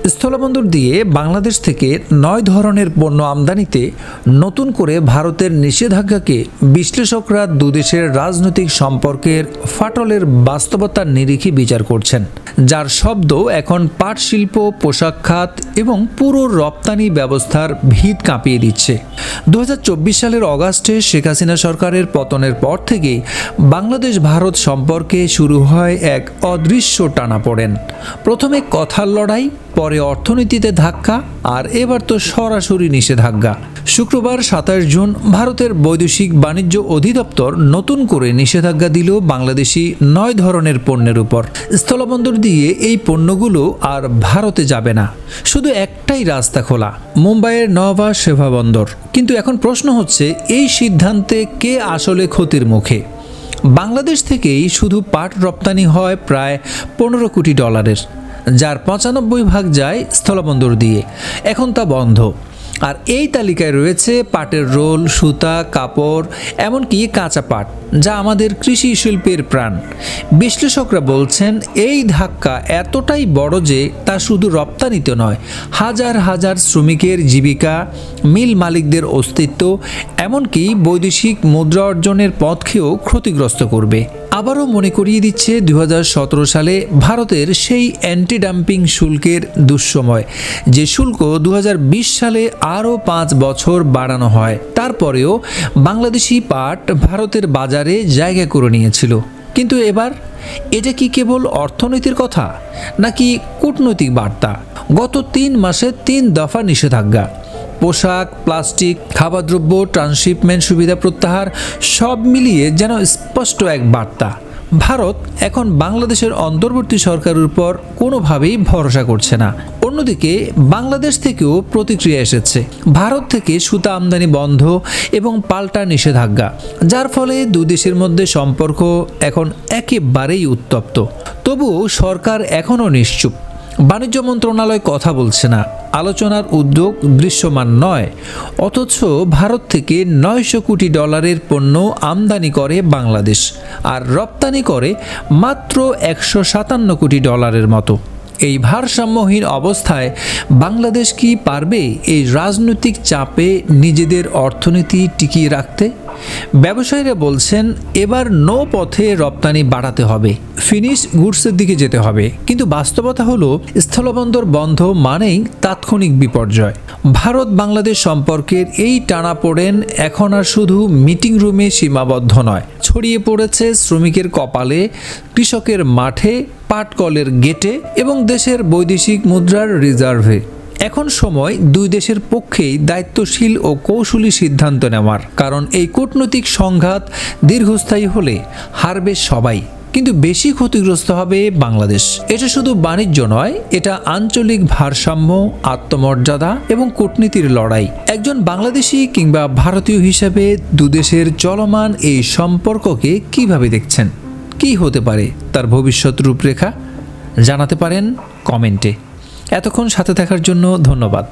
স্থলবন্দর দিয়ে বাংলাদেশ থেকে 9 ধরনের পণ্য আমদানিতে নতুন করে ভারতের নিষেধাজ্ঞাকে বিশ্লেষকরা দুদেশের রাজনৈতিক সম্পর্কের ফাটলের বাস্তবতার নিরিখে বিচার করছেন, যার শব্দ এখন পাট শিল্প, পোশাক খাত এবং পুরো রপ্তানি ব্যবস্থার ভিত কাঁপিয়ে দিচ্ছে। 2024 সালের অগাস্টে শেখ হাসিনা সরকারের পতনের পর থেকেই বাংলাদেশ ভারত সম্পর্কে শুরু হয় এক অদৃশ্য টানাপোড়েন। প্রথমে কথার লড়াই, পরে অর্থনীতিতে ধাক্কা, আর এবার তো সরাসরি নিষেধাজ্ঞা। শুক্রবার 27 জুন ভারতের বৈদেশিক বাণিজ্য অধিদপ্তর নতুন করে নিষেধাজ্ঞা দিল বাংলাদেশি 9 ধরনের পণ্যের উপর। স্থলবন্দর দিয়ে এই পণ্যগুলো আর ভারতে যাবে না, শুধু একটাই রাস্তা খোলা, মুম্বাইয়ের নভা সেভা বন্দর। কিন্তু এখন প্রশ্ন হচ্ছে, এই সিদ্ধান্তে কে আসলে ক্ষতির মুখে? বাংলাদেশ থেকেই শুধু পাট রপ্তানি হয় প্রায় $15 কোটি, যার 95% যায় স্থলবন্দর দিয়ে। এখন তা বন্ধ। আর এই তালিকায় রয়েছে পাটের রোল, সুতা, কাপড়, এমনকি কাঁচা পাট, যা আমাদের কৃষি শিল্পের প্রাণ। বিশ্লেষকরা বলছেন, এই ধাক্কা এতটাই বড় যে তা শুধু রপ্তানিতে নয়, হাজার হাজার শ্রমিকের জীবিকা, মিল মালিকদের অস্তিত্ব, এমনকি বৈদেশিক মুদ্রা অর্জনের পথকেও ক্ষতিগ্রস্ত করবে। আবারও মনে করিয়ে দিচ্ছে 2017 সালে ভারতের সেই অ্যান্টি ডাম্পিং শুল্কের দুঃসময়, যে শুল্ক 2020 সালে আরও 5 বছর বাড়ানো হয়। তারপরেও বাংলাদেশি পাট ভারতের বাজারে জায়গা করে নিয়েছিল। কিন্তু এবার এটা কি কেবল অর্থনীতির কথা, নাকি কূটনৈতিক বার্তা? গত 3 মাসে 3 দফা নিষেধাজ্ঞা, পোশাক, প্লাস্টিক, খাবারদ্রব্য, ট্রান্সশিপমেন্ট সুবিধা প্রত্যাহার, সব মিলিয়ে যেন স্পষ্ট এক বার্তা। ভারত এখন বাংলাদেশের অন্তর্বর্তী সরকারের উপর কোনোভাবেই ভরসা করছে না। অন্যদিকে বাংলাদেশ থেকেও প্রতিক্রিয়া এসেছে। ভারত থেকে সুতা আমদানি বন্ধ এবং পাল্টা নিষেধাজ্ঞা, যার ফলে দুই দেশের মধ্যে সম্পর্ক এখন একেবারেই উত্তপ্ত। তবুও সরকার এখনও নিশ্চুপ। বাণিজ্য মন্ত্রণালয় কথা বলছে না, আলোচনার উদ্যোগ দৃশ্যমান নয়। অথচ ভারত থেকে $900 কোটি পণ্য আমদানি করে বাংলাদেশ, আর রপ্তানি করে মাত্র $157 কোটি মতো। এই ভারসাম্যহীন অবস্থায় বাংলাদেশ কি পারবে এই রাজনৈতিক চাপে নিজেদের অর্থনীতি টিকিয়ে রাখতে? ব্যবসায়ীরা বলছেন, এবার নৌপথে রপ্তানি বাড়াতে হবে, ফিনিশ গুডসের দিকে যেতে হবে। কিন্তু বাস্তবতা হলো, স্থলবন্দর বন্ধ মানেই তাৎক্ষণিক বিপর্যয়। ভারত বাংলাদেশ সম্পর্কের এই টানাপোড়েন এখন আর শুধু মিটিং রুমে সীমাবদ্ধ নয়, ছড়িয়ে পড়েছে শ্রমিকের কপালে, কৃষকের মাঠে, পাটকলের গেটে এবং দেশের বৈদেশিক মুদ্রার রিজার্ভে। এখন সময় দুই দেশের পক্ষেই দায়িত্বশীল ও কৌশলী সিদ্ধান্ত নেওয়ার। কারণ এই কূটনৈতিক সংঘাত দীর্ঘস্থায়ী হলে হারবে সবাই, কিন্তু বেশি ক্ষতিগ্রস্ত হবে বাংলাদেশ। এটা শুধু বাণিজ্য নয়, এটা আঞ্চলিক ভারসাম্য, আত্মমর্যাদা এবং কূটনীতির লড়াই। একজন বাংলাদেশি কিংবা ভারতীয় হিসেবে দুদেশের চলমান এই সম্পর্ককে কিভাবে দেখছেন? কী হতে পারে তার ভবিষ্যৎ রূপরেখা? জানাতে পারেন কমেন্টে। এতক্ষণ সাথে থাকার জন্য ধন্যবাদ।